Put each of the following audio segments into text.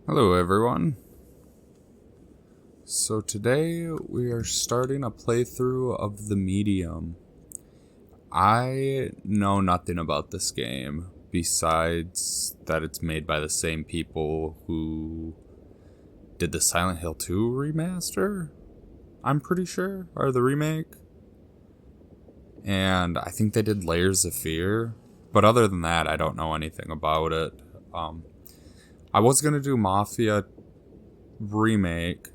Hello everyone. So today we are starting a playthrough of The Medium. I know nothing about this game besides that it's made by the same people who did the Silent Hill 2 remaster, I'm pretty sure, or the remake. And I think they did Layers of Fear, but other than that I don't know anything about it. I was going to do Mafia remake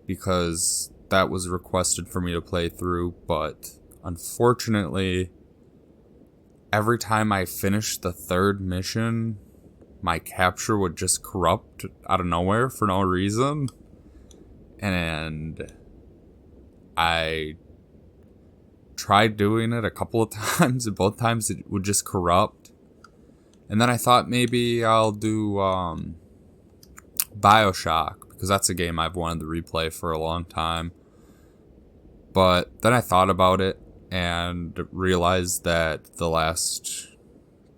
because that was requested for me to play through, but unfortunately every time I finished the third mission my capture would just corrupt out of nowhere for no reason, and I tried doing it a couple of times and both times it would just corrupt. And then I thought maybe I'll do BioShock, because that's a game I've wanted to replay for a long time. But then I thought about it and realized that the last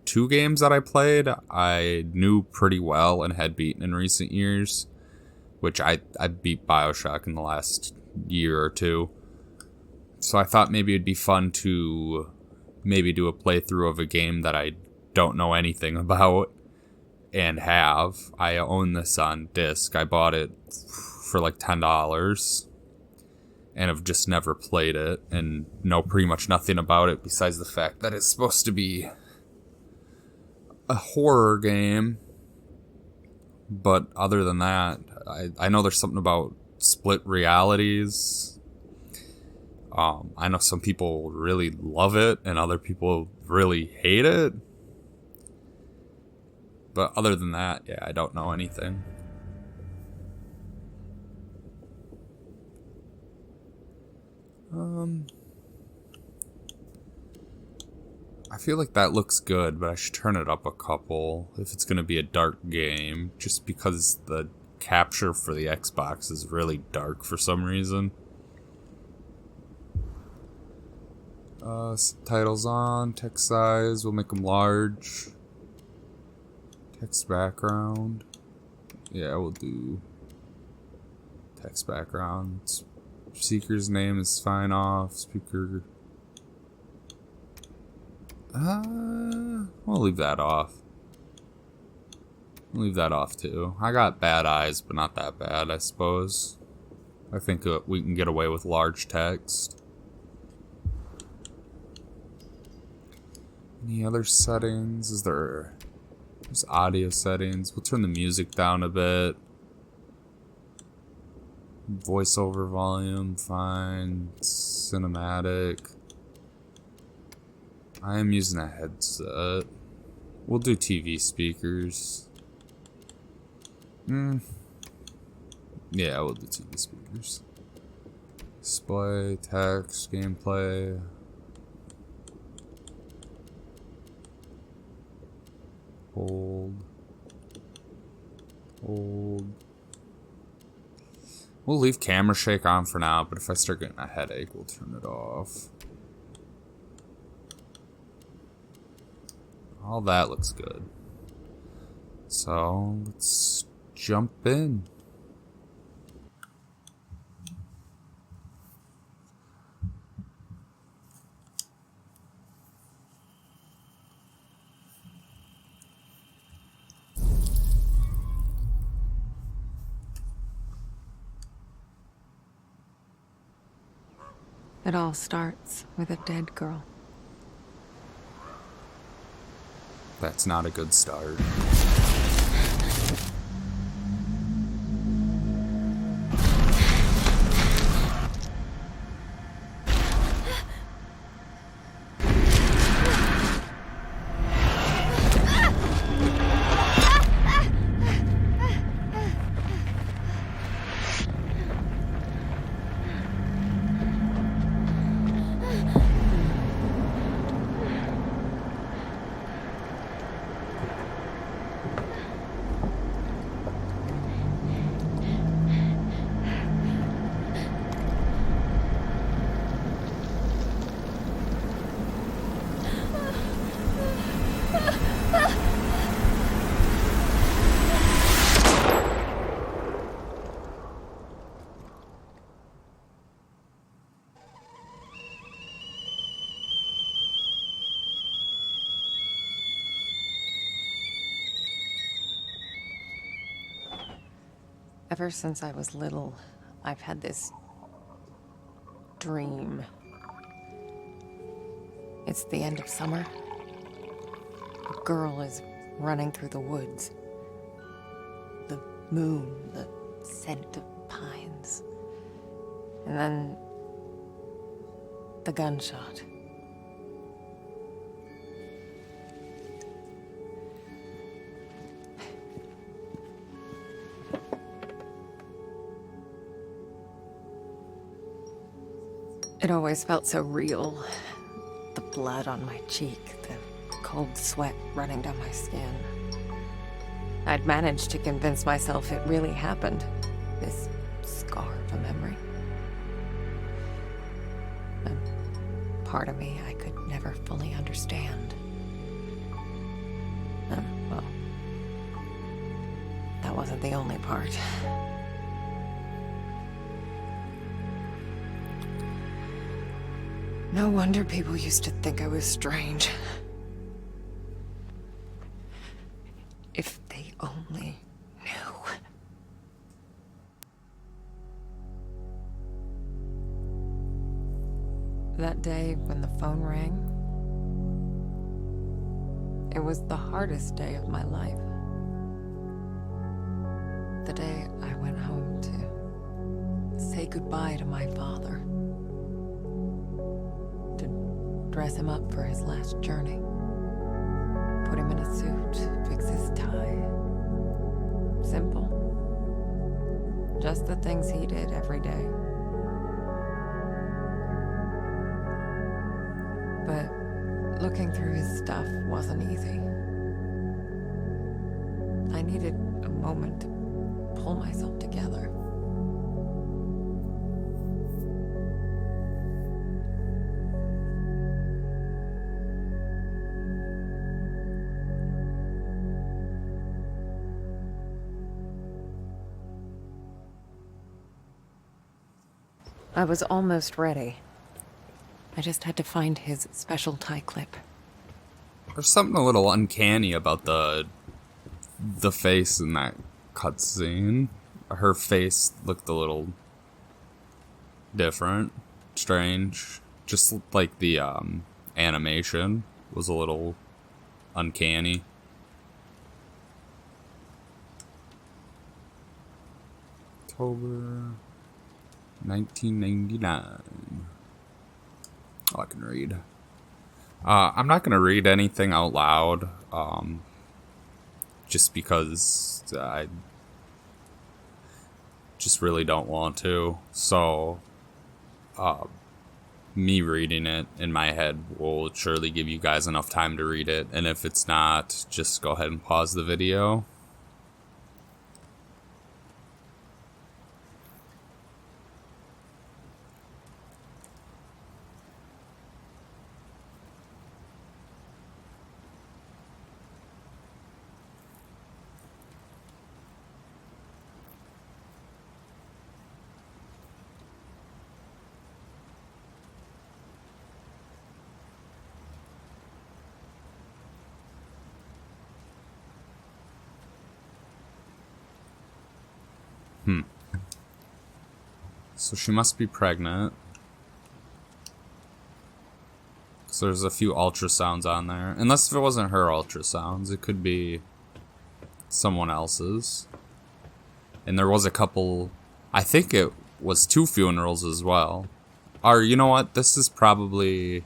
two games that I played, I knew pretty well and had beaten in recent years, which I beat BioShock in the last year or two. So I thought maybe it'd be fun to maybe do a playthrough of a game that I don't know anything about and have. I own this on disc. I bought it for like $10 and have just never played it and know pretty much nothing about it besides the fact that it's supposed to be a horror game. But other than that, I know there's something about split realities. I know some people really love it and other people really hate it. But other than that, yeah, I don't know anything. I feel like that looks good, but I should turn it up a couple if it's going to be a dark game, just because the capture for the Xbox is really dark for some reason. Subtitles on, text size, we'll make them large. Text background. Yeah, we'll do text background. Seeker's name is fine off. Speaker. We'll leave that off. We'll leave that off too. I got bad eyes, but not that bad, I suppose. I think we can get away with large text. Any other settings? There's audio settings. We'll turn the music down a bit. Voiceover volume, fine. Cinematic. I am using a headset. We'll do TV speakers. Yeah, we'll do TV speakers. Display, text, gameplay. Hold. We'll leave camera shake on for now, but if I start getting a headache, we'll turn it off. All that looks good. So, let's jump in. It all starts with a dead girl. That's not a good start. Ever since I was little, I've had this dream. It's the end of summer. A girl is running through the woods. The moon, the scent of pines. And then the gunshot. It always felt so real. The blood on my cheek, the cold sweat running down my skin. I'd managed to convince myself it really happened. This scar of a memory. A part of me I could never fully understand. Well, that wasn't the only part. No wonder people used to think I was strange. If they only knew. That day when the phone rang, it was the hardest day of my life. The day I went home to say goodbye to my father. Dress him up for his last journey. Put him in a suit, fix his tie. Simple. Just the things he did every day. But looking through his stuff wasn't easy. I needed a moment to pull myself together. I was almost ready. I just had to find his special tie clip. There's something a little uncanny about the face in that cutscene. Her face looked a little different, strange. Just like the animation was a little uncanny. October 1999. Oh, I can read. I'm not going to read anything out loud, just because I just really don't want to. So, me reading it in my head will surely give you guys enough time to read it. And if it's not, just go ahead and pause the video. So she must be pregnant. So there's a few ultrasounds on there. Unless if it wasn't her ultrasounds, it could be someone else's. And there was a couple, I think it was 2 funerals as well. Or you know what? This is probably,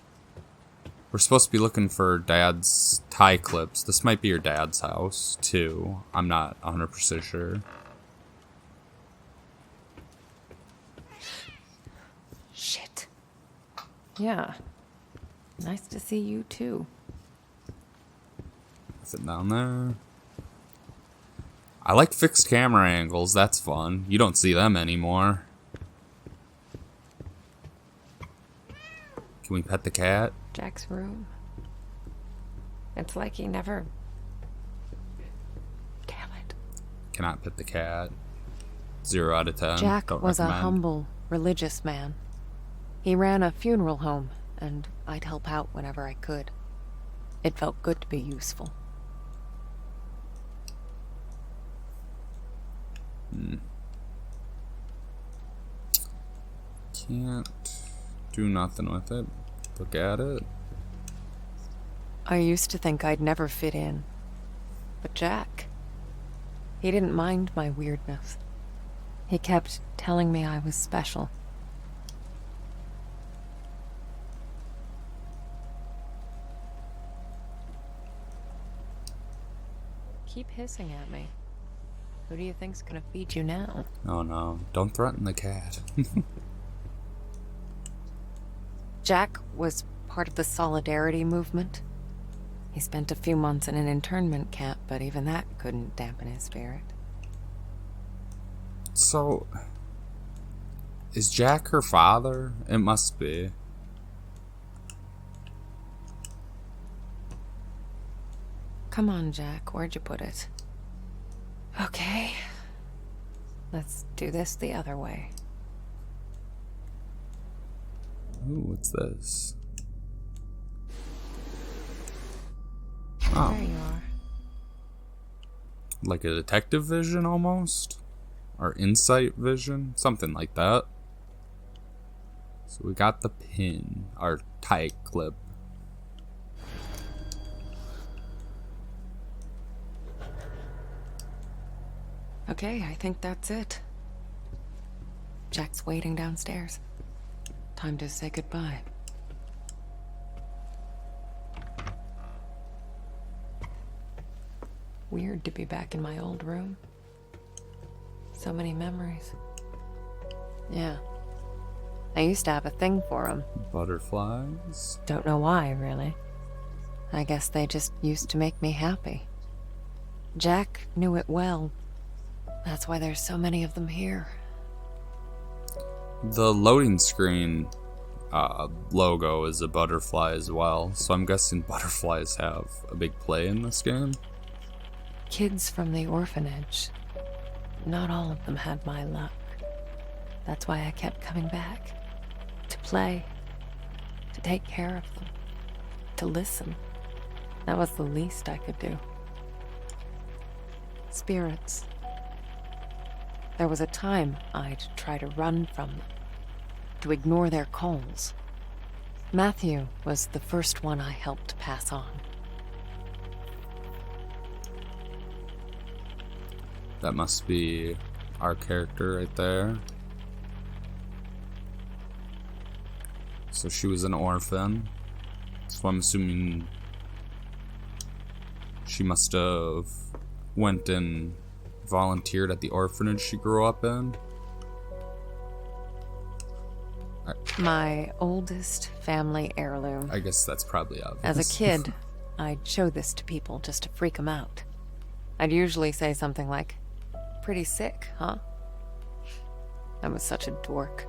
we're supposed to be looking for Dad's tie clips. This might be your dad's house too. I'm not 100% sure. Shit. Yeah. Nice to see you too. Sit down there. I like fixed camera angles. That's fun. You don't see them anymore. Can we pet the cat? Jack's room. It's like he never... Damn it. Cannot pet the cat. 0 out of 10. Jack Don't was recommend. a humble, religious man. He ran a funeral home, and I'd help out whenever I could. It felt good to be useful. Can't do nothing with it. Look at it. I used to think I'd never fit in. But Jack, he didn't mind my weirdness. He kept telling me I was special. Keep hissing at me. Who do you think's gonna feed you now? Oh no, don't threaten the cat. Jack was part of the Solidarity movement. He spent a few months in an internment camp, but even that couldn't dampen his spirit. So, is Jack her father? It must be. Come on, Jack, where'd you put it? Okay. Let's do this the other way. Ooh, what's this? There you are. Like a detective vision almost? Or insight vision? Something like that. So we got the pin, our tie clip. Okay, I think that's it. Jack's waiting downstairs. Time to say goodbye. Weird to be back in my old room. So many memories. Yeah. I used to have a thing for them. Butterflies. Don't know why, really. I guess they just used to make me happy. Jack knew it well. That's why there's so many of them here. The loading screen logo is a butterfly as well, so I'm guessing butterflies have a big play in this game. Kids from the orphanage. Not all of them had my luck. That's why I kept coming back. To play. To take care of them. To listen. That was the least I could do. Spirits. There was a time I'd try to run from them. To ignore their calls. Matthew was the first one I helped pass on. That must be our character right there. So she was an orphan. So I'm assuming she must have went and volunteered at the orphanage she grew up in. My oldest family heirloom. I guess that's probably obvious. As a kid, I'd show this to people just to freak them out. I'd usually say something like, "Pretty sick, huh?" I was such a dork.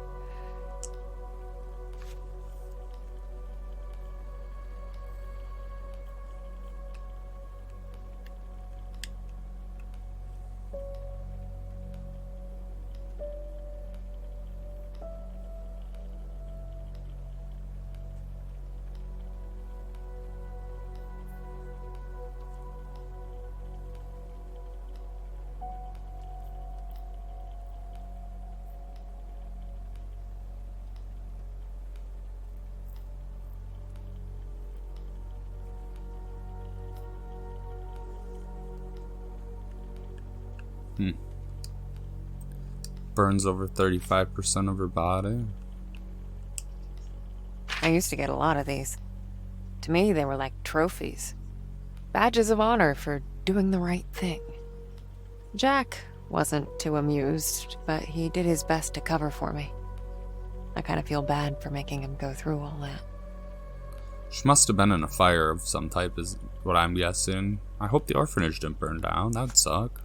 Burns over 35% of her body. I used to get a lot of these. To me, they were like trophies. Badges of honor for doing the right thing. Jack wasn't too amused, but he did his best to cover for me. I kind of feel bad for making him go through all that. She must have been in a fire of some type, is what I'm guessing. I hope the orphanage didn't burn down. That'd suck.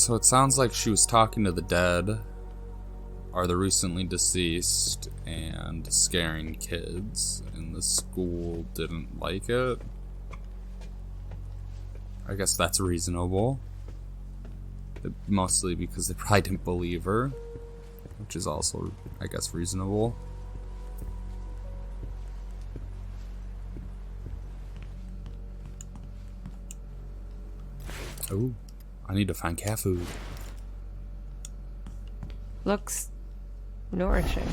So it sounds like she was talking to the dead, or the recently deceased, and scaring kids, and the school didn't like it. I guess that's reasonable. Mostly because they probably didn't believe her, which is also, I guess, reasonable. Oh, I need to find cat food. Looks nourishing.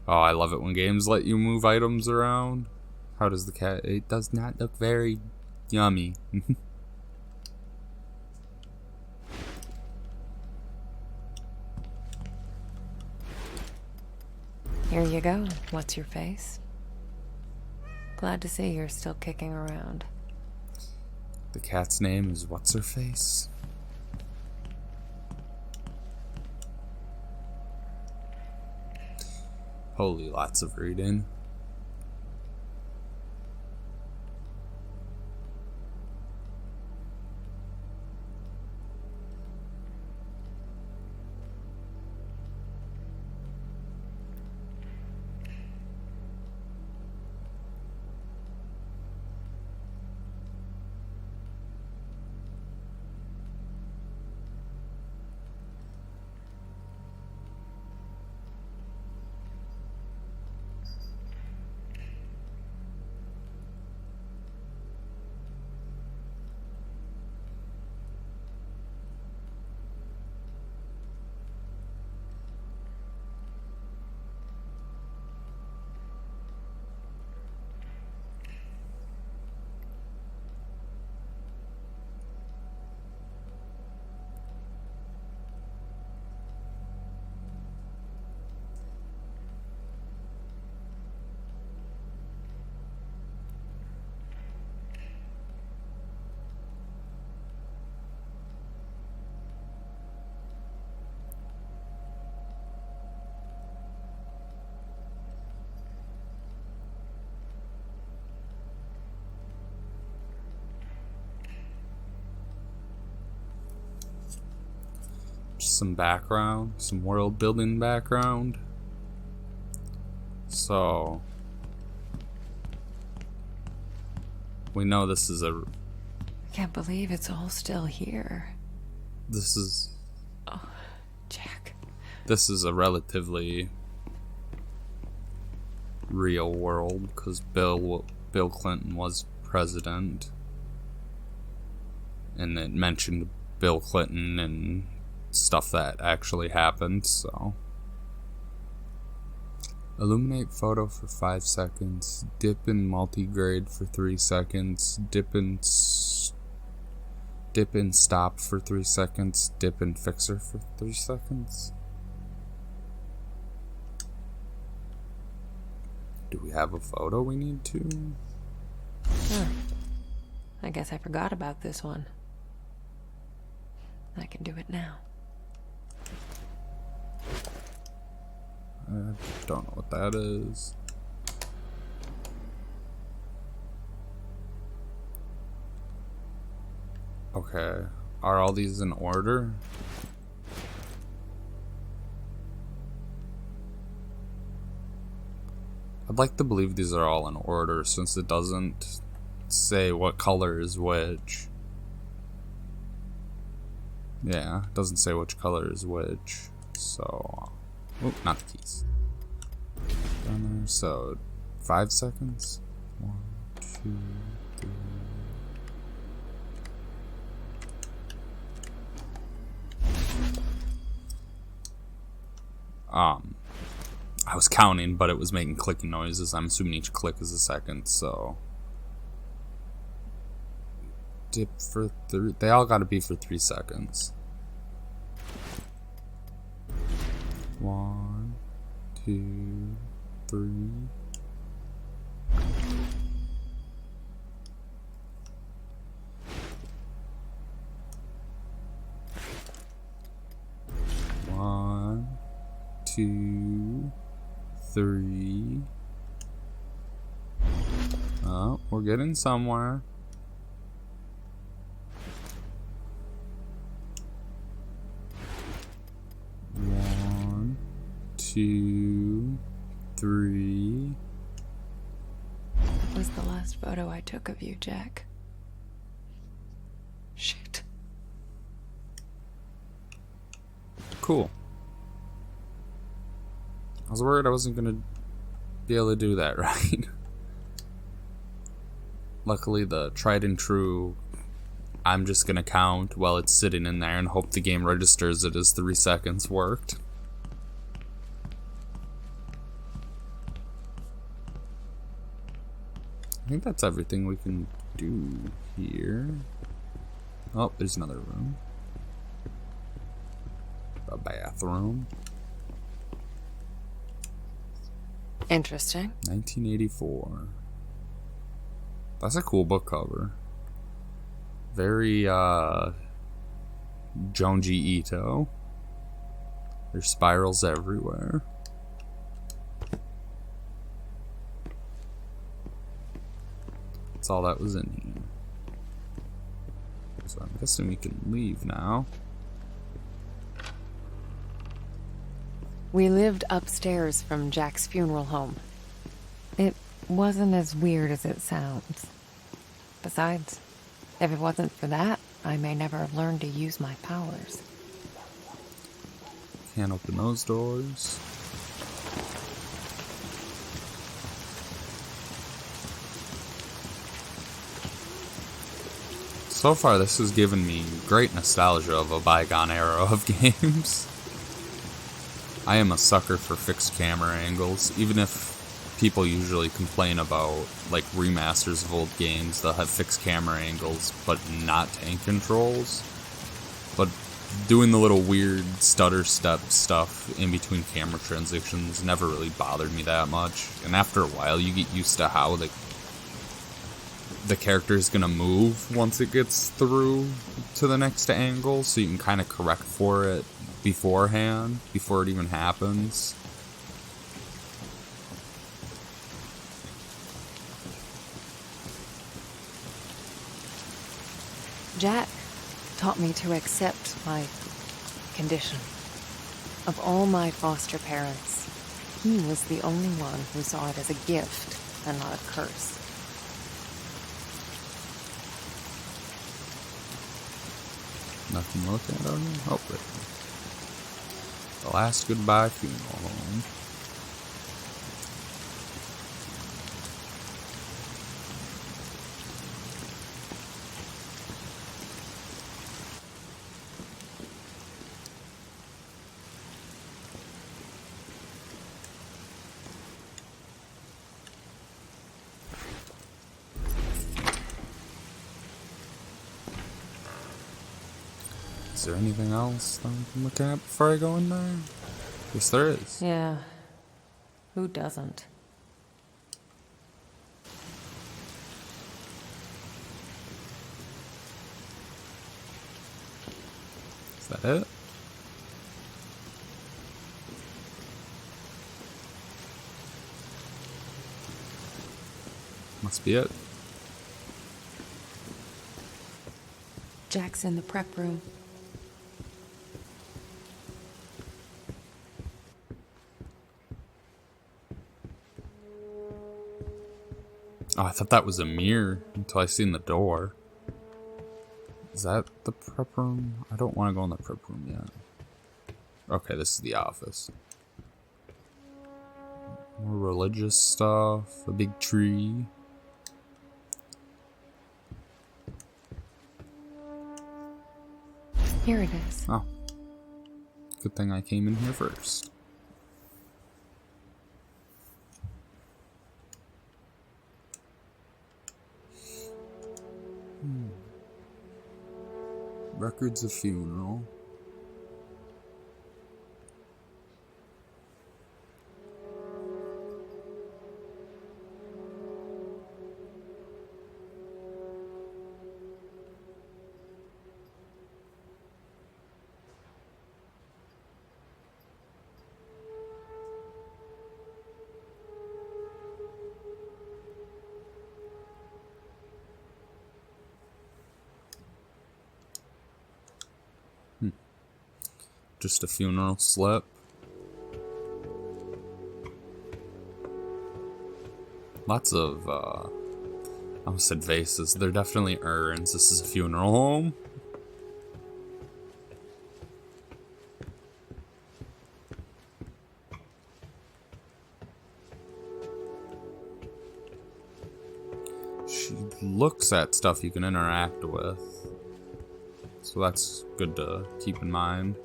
Oh, I love it when games let you move items around. How does the cat? It does not look very yummy. Here you go. What's your face? Glad to see you're still kicking around. The cat's name is What's Her Face? Holy, lots of reading. Just some background, some world building background. So we know this is a. I can't believe it's all still here. This is. Oh, Jack. This is a relatively real world because Bill Clinton was president, and it mentioned Bill Clinton and stuff that actually happened. So illuminate photo for 5 seconds, dip in multigrade for 3 seconds, dip in stop for 3 seconds, dip in fixer for 3 seconds. Do we have a photo we need to? I guess I forgot about this one. I can do it now. I don't know what that is. Okay, are all these in order? I'd like to believe these are all in order since it doesn't say what color is which. Yeah, it doesn't say which color is which. So, oh, not the keys. Down there. So, 5 seconds. 1, 2, 3. I was counting, but it was making clicking noises. I'm assuming each click is a second, so. Dip for 3. They all gotta be for 3 seconds. 1, 2, 3. One, 2, 3. Oh, we're getting somewhere. 2, 3. That was the last photo I took of you, Jack. Shit. Cool. I was worried I wasn't gonna be able to do that right. Luckily, the tried and true, I'm just gonna count while it's sitting in there and hope the game registers it as 3 seconds worked. I think that's everything we can do here. Oh, there's another room. A bathroom. Interesting. 1984. That's a cool book cover. Very, Junji Ito. There's spirals everywhere. That's all that was in here. So I'm guessing we can leave now. We lived upstairs from Jack's funeral home. It wasn't as weird as it sounds. Besides, if it wasn't for that, I may never have learned to use my powers. Can't open those doors. So far, this has given me great nostalgia of a bygone era of games. I am a sucker for fixed camera angles, even if people usually complain about, like, remasters of old games. They'll have fixed camera angles, but not tank controls. But doing the little weird stutter step stuff in between camera transitions never really bothered me that much. And after a while, you get used to how the character is going to move once it gets through to the next angle, so you can kind of correct for it beforehand, before it even happens. Jack taught me to accept my condition. Of all my foster parents, he was the only one who saw it as a gift and not a curse. Nothing to look at on here? Oh, right. The last goodbye funeral home. Is there anything else that I can look at before I go in there? Yes, there is. Yeah. Who doesn't? Is that it? Must be it. Jack's in the prep room. Oh, I thought that was a mirror until I seen the door. Is that the prep room? I don't want to go in the prep room yet. Okay, this is the office. More religious stuff, a big tree. Here it is. Oh. Good thing I came in here first. Records of funeral. Just a funeral slip. Lots of, I almost said vases. They're definitely urns. This is a funeral home. She looks at stuff you can interact with. So that's good to keep in mind.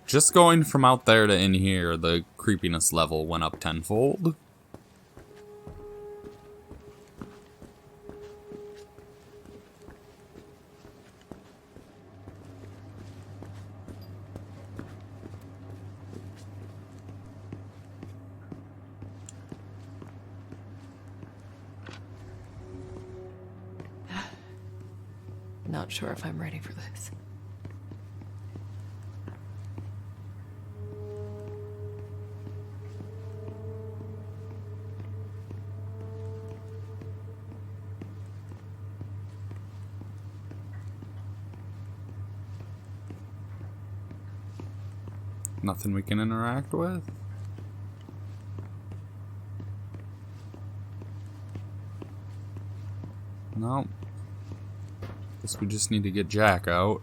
Just going from out there to in here, the creepiness level went up tenfold. Not sure if I'm ready for this. Nothing we can interact with? No. Guess we just need to get Jack out.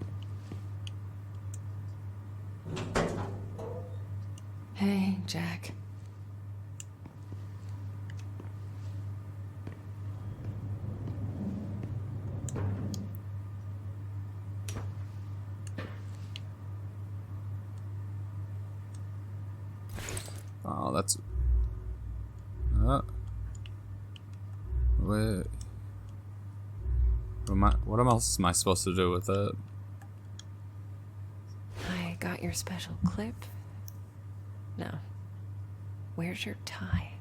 Hey, Jack. Oh, that's... Wait. What else am I supposed to do with it? I got your special clip. Now, where's your tie?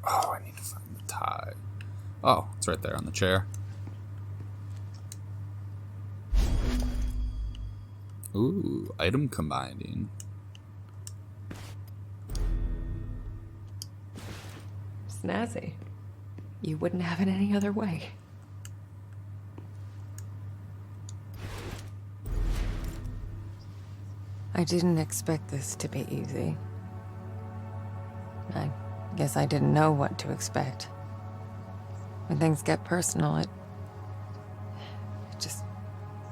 Oh, I need to find the tie. Oh, it's right there on the chair. Ooh, item combining. Snazzy. You wouldn't have it any other way. I didn't expect this to be easy. I guess I didn't know what to expect. When things get personal, it just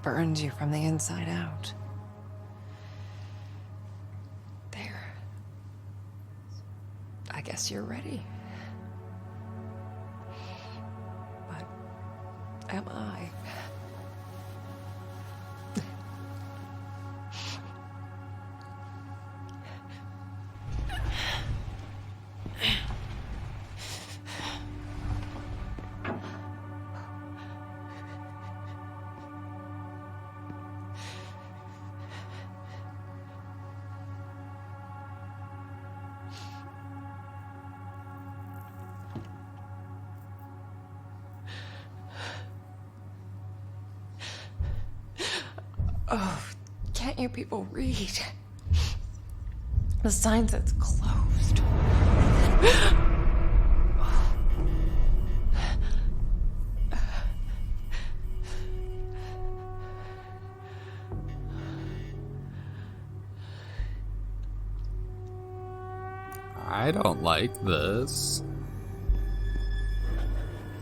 burns you from the inside out. There. I guess you're ready. But am I? Oh, can't you people read? The sign says closed. I don't like this.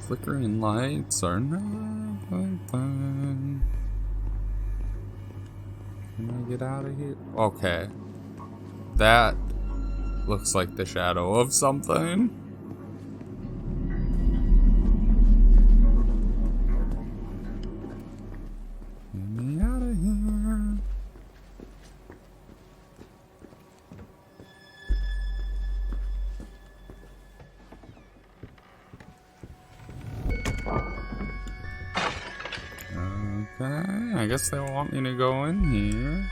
Flickering lights are not fun. Can I get out of here? Okay. That looks like the shadow of something. Get me out of here. Okay, I guess they want me to go in here.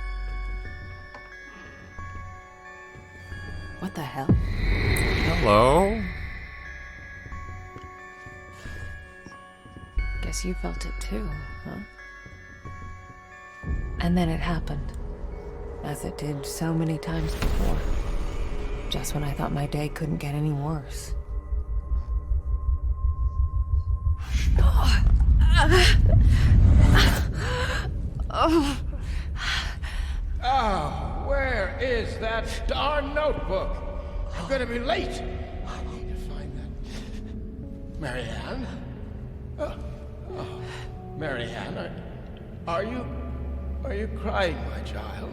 What the hell? Hello? Guess you felt it too, huh? And then it happened, as it did so many times before. Just when I thought my day couldn't get any worse. Oh, where is that darn notebook? I'm gonna be late. I need to find that. Marianne? Oh, Marianne, are you crying, my child?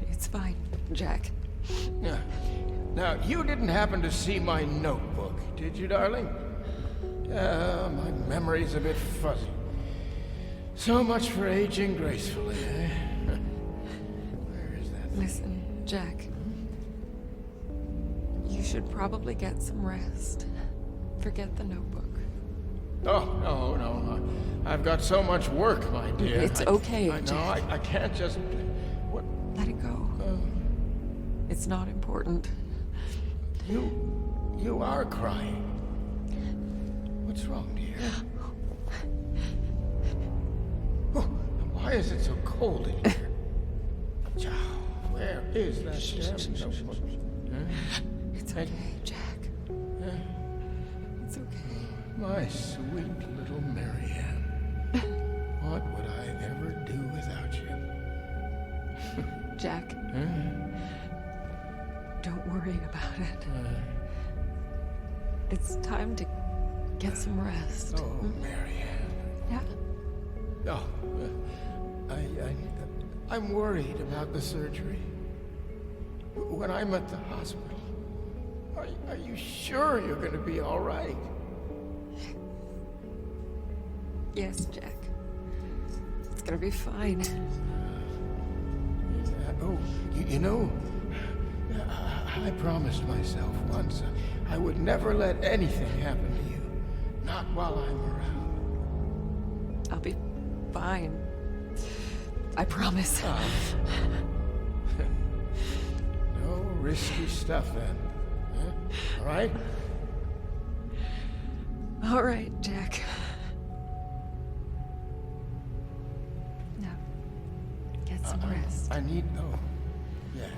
It's fine, Jack. Yeah. Now, you didn't happen to see my notebook, did you, darling? My memory's a bit fuzzy. So much for aging gracefully, eh? Where is that? Listen, Jack. You should probably get some rest. Forget the notebook. Oh, no. I've got so much work, my dear. It's okay, I know, Jack. I can't just... What? Let it go. It's not important. You are crying. What's wrong, dear? Oh, why is it so cold in here? Chow, where is that damn notebook? It's okay, Jack. It's okay. My sweet little Marianne. What would I ever do without you? Jack. Don't worry about it. It's time to get some rest. Oh, Marianne. Yeah? Oh, I'm worried about the surgery. When I'm at the hospital, are you sure you're going to be all right? Yes, Jack. It's gonna be fine. You know, I promised myself once I would never let anything happen to you. Not while I'm around. I'll be fine. I promise. No risky stuff then. Huh? All right? All right, Jack. Now, get some rest. I need... Oh, yes.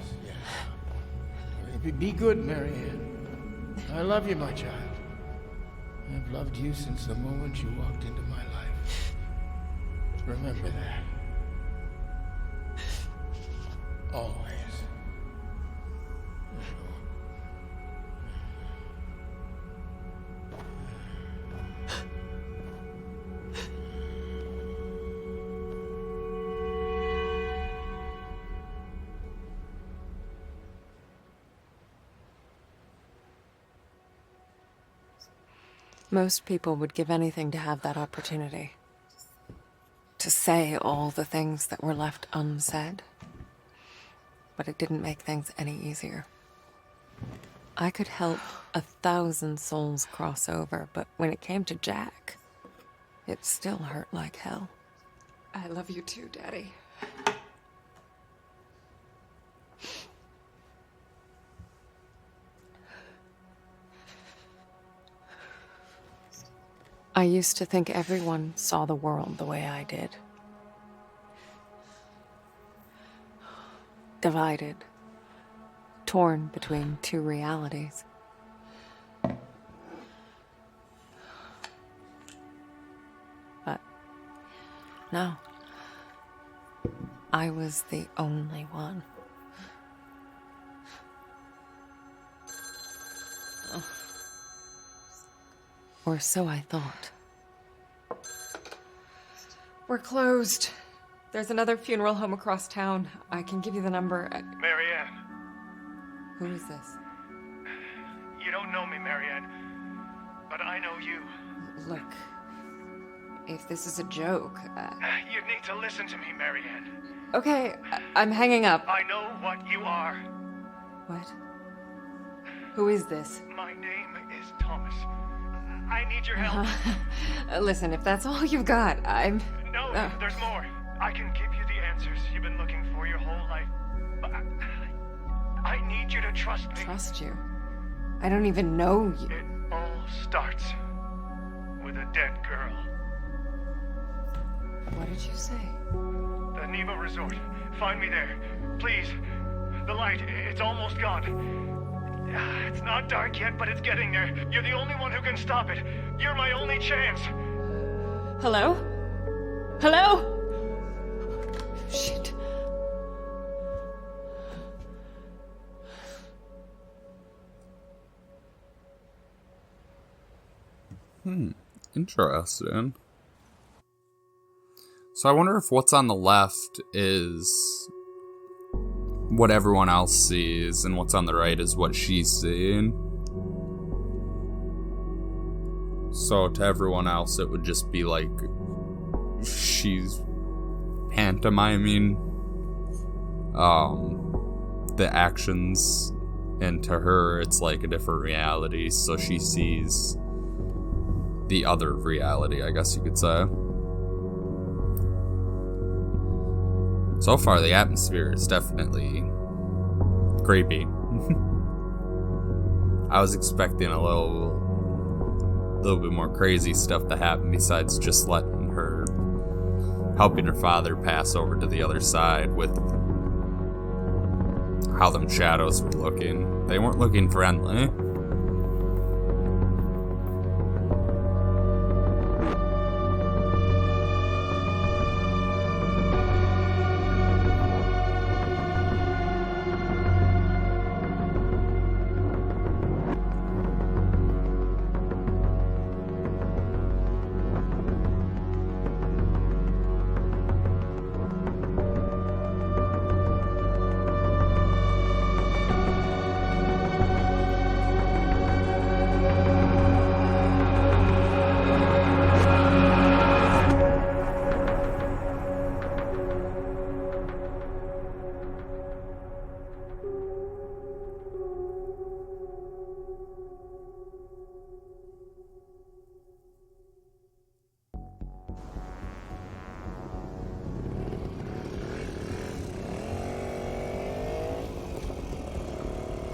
Be good, Marianne. I love you, my child. I've loved you since the moment you walked into my life. Remember that. Always. Most people would give anything to have that opportunity. To say all the things that were left unsaid. But it didn't make things any easier. I could help 1,000 souls cross over, but when it came to Jack, it still hurt like hell. I love you too, Daddy. I used to think everyone saw the world the way I did. Divided. Torn between two realities. But no. I was the only one. Or so I thought. We're closed. There's another funeral home across town. I can give you the number. Marianne. Who is this? You don't know me, Marianne. But I know you. Look, if this is a joke... You need to listen to me, Marianne. Okay, I'm hanging up. I know what you are. What? Who is this? My name is Thomas. I need your help. Listen, if that's all you've got, I'm... No, there's more. I can give you the answers you've been looking for your whole life. But I need you to trust me. Trust you? I don't even know you. It all starts with a dead girl. What did you say? The Neva Resort. Find me there. Please. The light, it's almost gone. It's not dark yet, but it's getting there. You're the only one who can stop it. You're my only chance. Hello? Hello? Shit. Interesting. So I wonder if what's on the left is what everyone else sees, and what's on the right is what she's seeing. So to everyone else, it would just be like she's pantomiming the actions, and to her, it's like a different reality. So she sees the other reality, I guess you could say. So far, the atmosphere is definitely creepy. I was expecting a little bit more crazy stuff to happen besides just helping her father pass over to the other side with how them shadows were looking. They weren't looking friendly.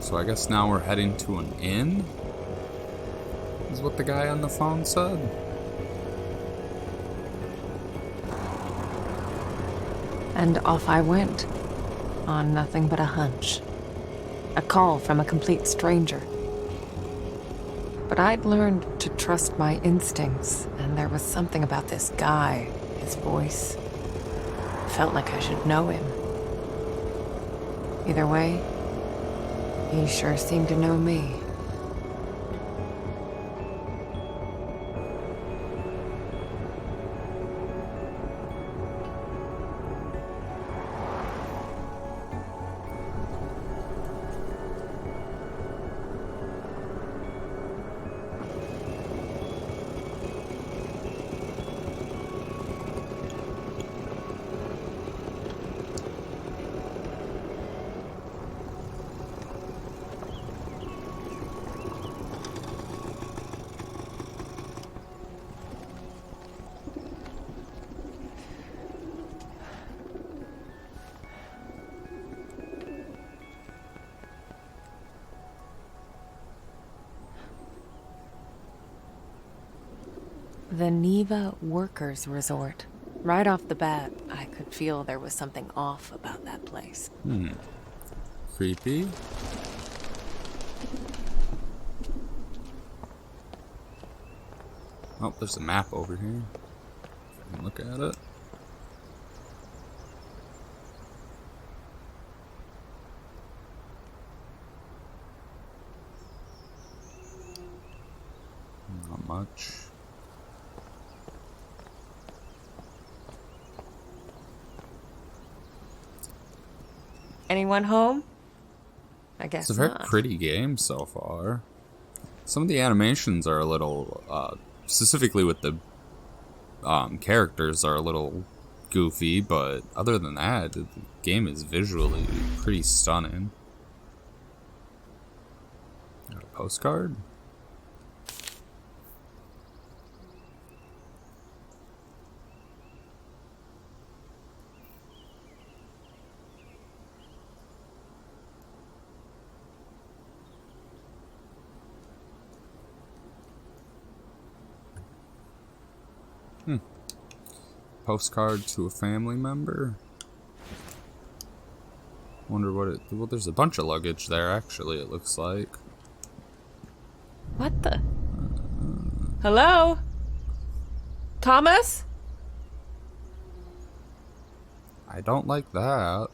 So I guess now we're heading to an inn, is what the guy on the phone said. And off I went, on nothing but a hunch. A call from a complete stranger. But I'd learned to trust my instincts, and there was something about this guy, his voice. Felt like I should know him. Either way, he sure seemed to know me. The Neva Workers Resort. Right off the bat, I could feel there was something off about that place. Creepy. Oh, there's a map over here. I can look at it. Not much. Anyone home? I guess It's a very not. pretty game so far. Some of the animations are a little, specifically with the characters, are a little goofy, but other than that, the game is visually pretty stunning. Got a postcard? Postcard to a family member. Wonder what it... Well, there's a bunch of luggage there, actually, it looks like. What the? Hello? Thomas? I don't like that.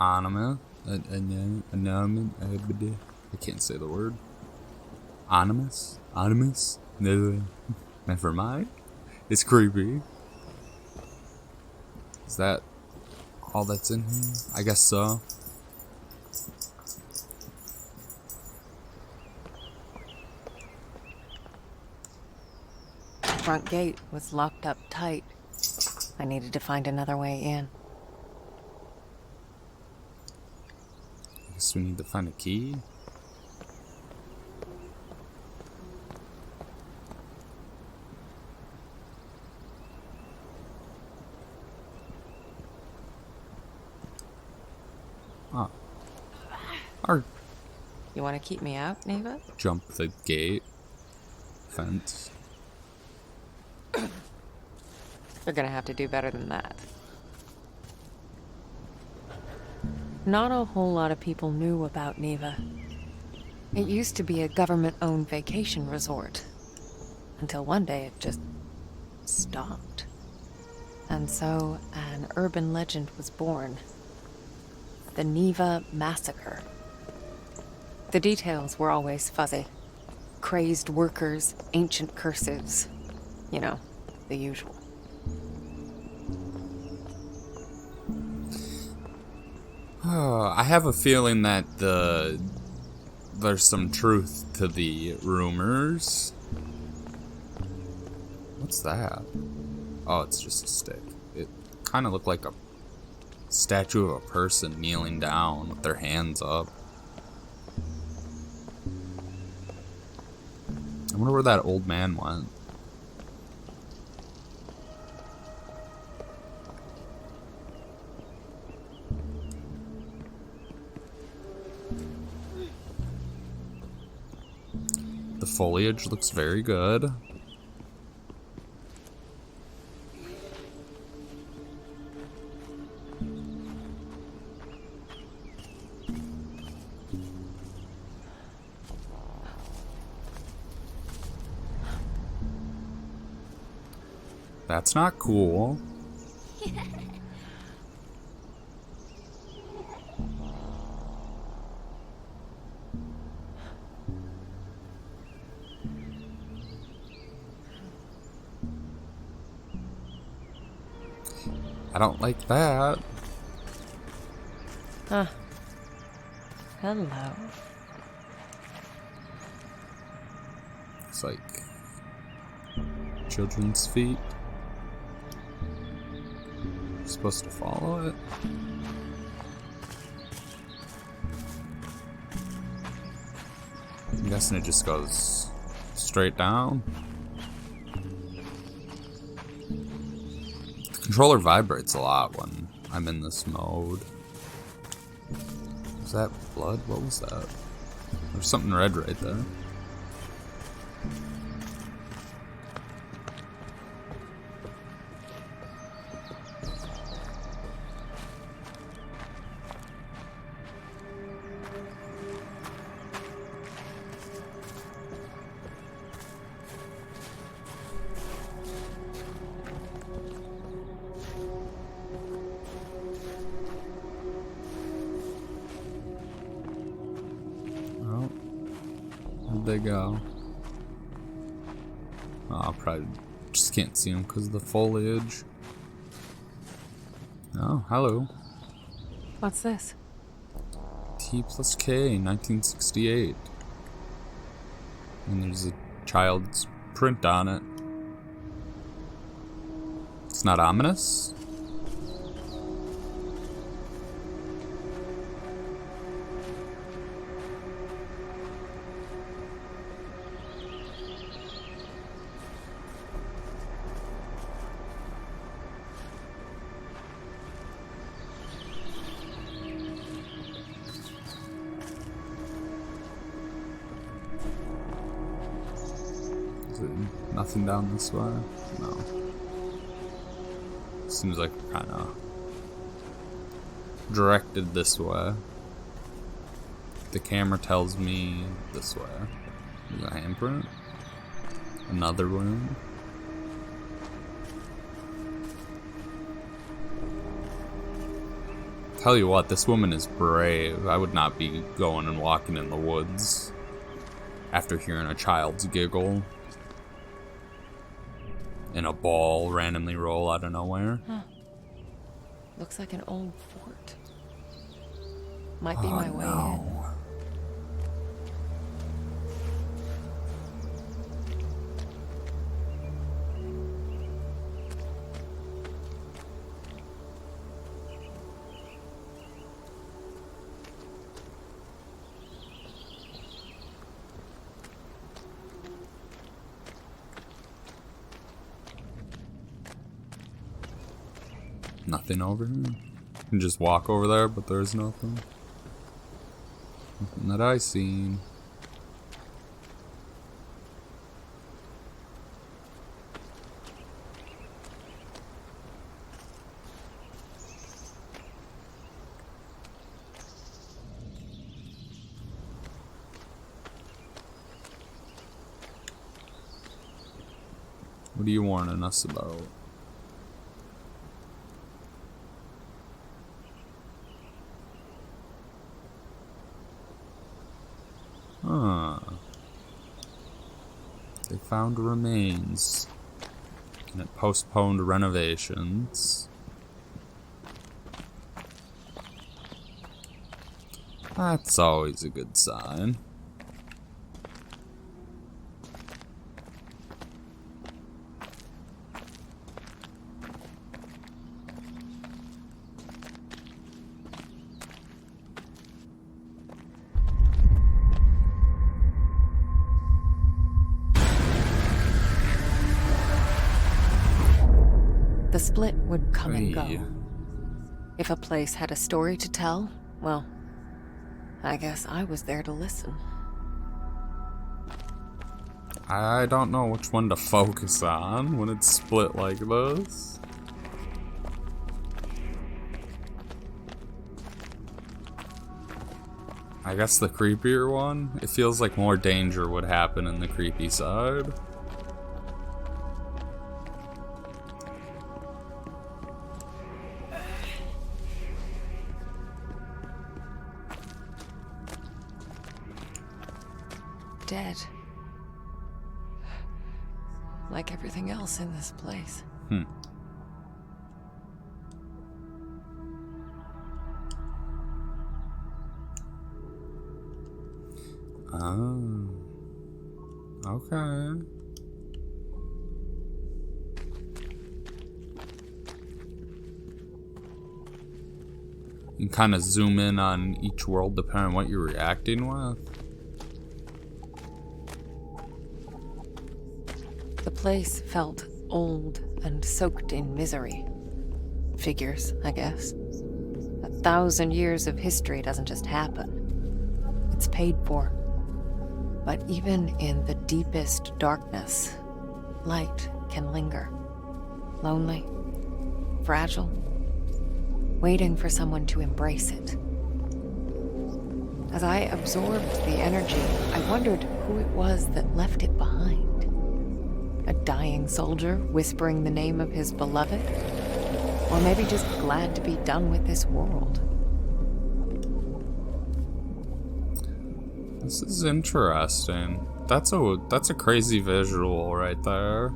Anonymous. I can't say the word. Anonymous? Anonymous? Never mind. It's creepy. Is that all that's in here? I guess so. The front gate was locked up tight. I needed to find another way in. I guess we need to find a key. Oh. Or You want to keep me out, Neva? jump the gate. Fence. You're gonna have to do better than that. Not a whole lot of people knew about Neva. It used to be a government-owned vacation resort. Until one day it just stopped. And so an urban legend was born. The Neva Massacre. The details were always fuzzy. Crazed workers, ancient curses. You know, the usual. I have a feeling that there's some truth to the rumors. What's that? Oh, it's just a stick. It kind of looked like a statue of a person kneeling down with their hands up. I wonder where that old man went. The foliage looks very good. That's not cool. I don't like that. Huh. Hello. It's like children's feet. Supposed to follow it. I'm guessing it just goes straight down. The controller vibrates a lot when I'm in this mode. Is that blood? What was that? There's something red right there. Where'd they go? Oh, I probably just can't see them because of the foliage. Oh, hello. What's this? T plus K, 1968. And there's a child's print on it. It's not ominous? Nothing down this way? No. Seems like we're kind of directed this way. The camera tells me this way. There's a handprint. Another room. Tell you what, this woman is brave. I would not be going and walking in the woods after hearing a child's giggle and a ball randomly roll out of nowhere. Huh. Looks like an old fort. Might be my way in. Nothing over here. You can just walk over there, but there's nothing. Nothing that I seen. What are you warning us about? Huh. They found remains. And it postponed renovations. That's always a good sign. The split would come and Hey. go. If a place had a story to tell, well, I guess I was there to listen. I don't know which one to focus on when it's split like this. I guess the creepier one? It feels like more danger would happen in the creepy side. Dead. Like everything else in this place. Oh. Okay. You can kind of zoom in on each world depending on what you're reacting with. The place felt old and soaked in misery. Figures, I guess. 1,000 years of history doesn't just happen. It's paid for. But even in the deepest darkness, light can linger. Lonely, fragile, waiting for someone to embrace it. As I absorbed the energy, I wondered who it was that left it behind. A dying soldier whispering the name of his beloved? Or maybe just glad to be done with this world. This is interesting. That's a crazy visual right there.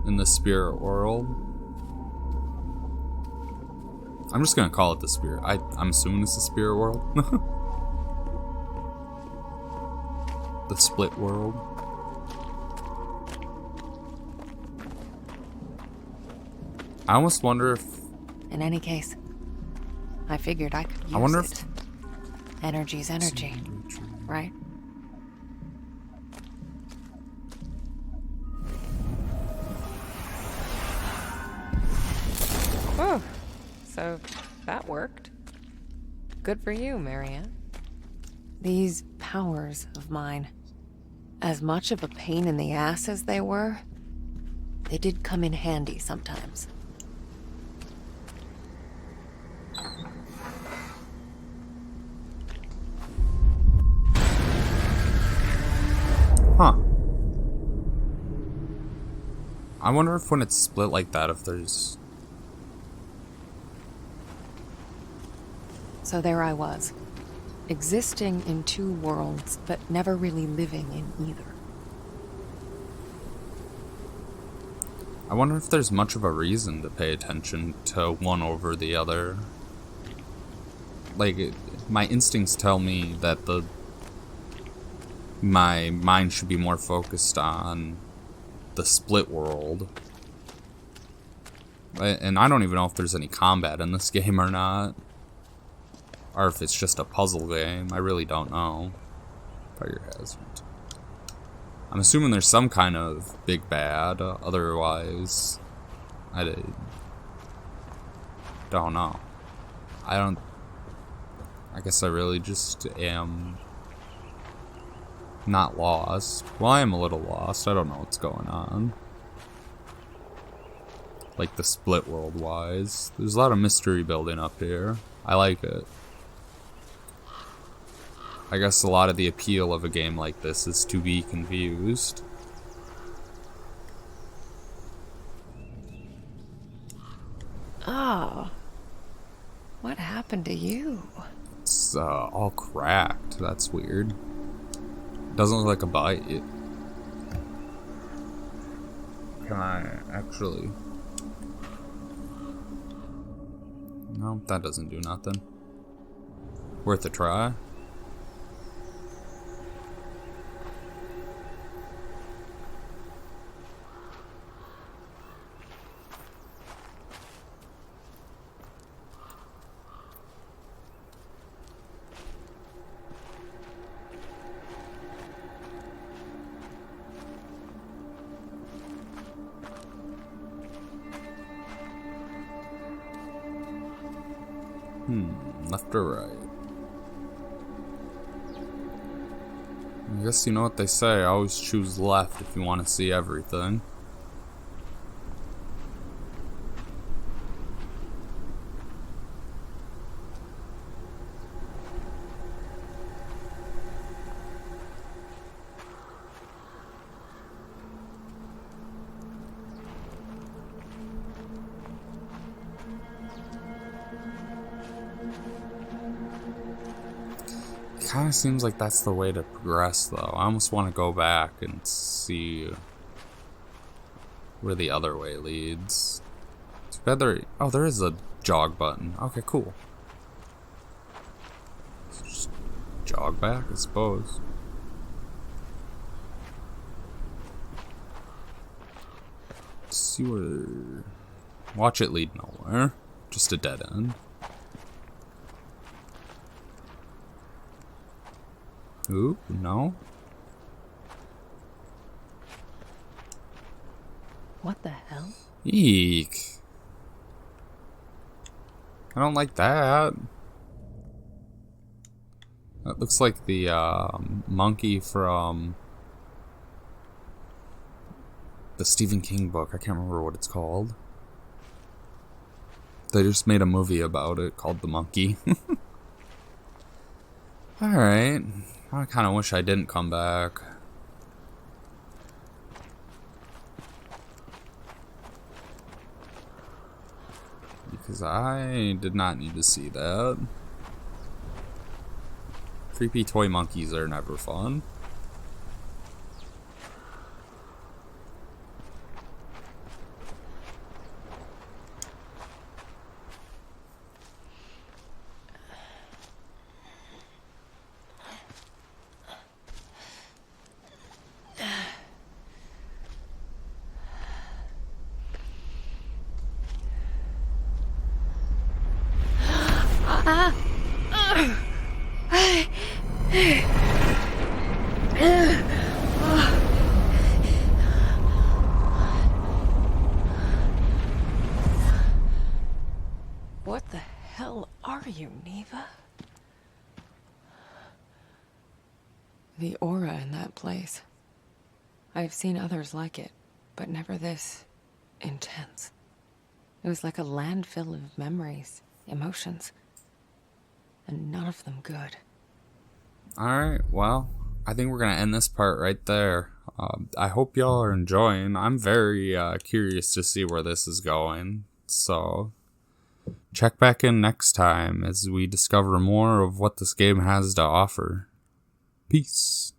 In the spirit world. I'm just gonna call it the spirit. I'm assuming it's the spirit world. The split world. I almost wonder if... In any case, I figured I could use I wonder it. Energy's energy, right? Oh, so that worked. Good for you, Marianne. These powers of mine, As much of a pain in the ass as they were, they did come in handy sometimes. Huh. I wonder if when it's split like that, if there's... So there I was, existing in two worlds, but never really living in either. I wonder if there's much of a reason to pay attention to one over the other. Like, my instincts tell me that my mind should be more focused on the split world. And I don't even know if there's any combat in this game or not. Or if it's just a puzzle game. I really don't know. Fire hazard. I'm assuming there's some kind of big bad. Otherwise, I don't know. I guess I really just am not lost. Well, I am a little lost. I don't know what's going on. Like the split world wise. There's a lot of mystery building up here. I like it. I guess a lot of the appeal of a game like this is to be confused. Oh. What happened to you? It's all cracked. That's weird. Doesn't look like a bite. Can I actually... No, that doesn't do nothing. Worth a try. Left or right? I guess you know what they say, always choose left if you want to see everything. Kind of seems like that's the way to progress, though. I almost want to go back and see where the other way leads. Too bad there... Oh, there is a jog button. Okay, cool. Just jog back, I suppose. Let's see where... Watch it lead nowhere. Just a dead end. Ooh, no. What the hell? Eek. I don't like that. That looks like the monkey from the Stephen King book. I can't remember what it's called. They just made a movie about it called The Monkey. Alright. I kind of wish I didn't come back. Because I did not need to see that. Creepy toy monkeys are never fun. What the hell are you, Neva? The aura in that place. I've seen others like it, but never this intense. It was like a landfill of memories, emotions, and none of them good. Alright, well, I think we're going to end this part right there. I hope y'all are enjoying. I'm very curious to see where this is going. So, check back in next time as we discover more of what this game has to offer. Peace.